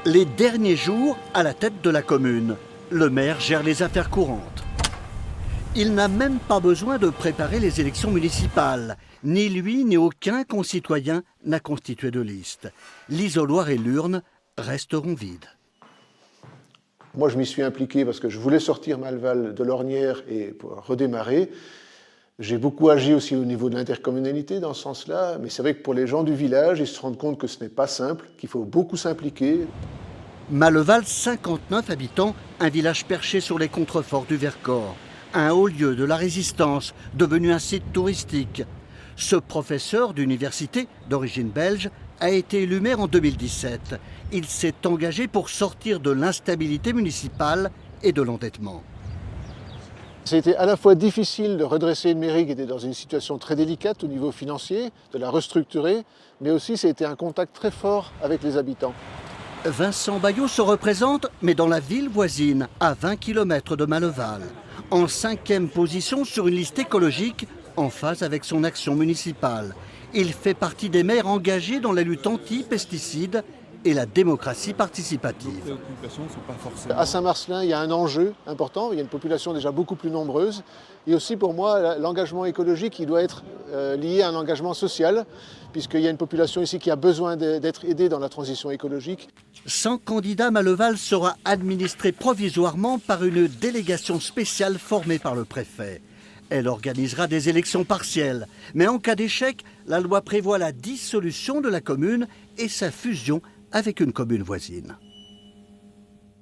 Les derniers jours à la tête de la commune, le maire gère les affaires courantes. Il n'a même pas besoin de préparer les élections municipales. Ni lui ni aucun concitoyen n'a constitué de liste. L'isoloir et l'urne resteront vides. Moi, je m'y suis impliqué parce que je voulais sortir Malval de l'ornière et pouvoir redémarrer. J'ai beaucoup agi aussi au niveau de l'intercommunalité dans ce sens-là, mais c'est vrai que pour les gens du village, ils se rendent compte que ce n'est pas simple, qu'il faut beaucoup s'impliquer. Maleval, 59 habitants, un village perché sur les contreforts du Vercors, un haut lieu de la résistance, devenu un site touristique. Ce professeur d'université, d'origine belge, a été élu maire en 2017. Il s'est engagé pour sortir de l'instabilité municipale et de l'endettement. C'était à la fois difficile de redresser une mairie qui était dans une situation très délicate au niveau financier, de la restructurer, mais aussi c'était un contact très fort avec les habitants. Vincent Bayot se représente, mais dans la ville voisine, à 20 km de Maleval. En 5e position sur une liste écologique, en phase avec son action municipale. Il fait partie des maires engagés dans la lutte anti-pesticides et la démocratie participative. À Saint-Marcellin, il y a un enjeu important, il y a une population déjà beaucoup plus nombreuse. Et aussi pour moi, l'engagement écologique, il doit être lié à un engagement social, puisqu'il y a une population ici qui a besoin d'être aidée dans la transition écologique. 100 candidats, Maleval sera administré provisoirement par une délégation spéciale formée par le préfet. Elle organisera des élections partielles. Mais en cas d'échec, la loi prévoit la dissolution de la commune et sa fusion avec une commune voisine.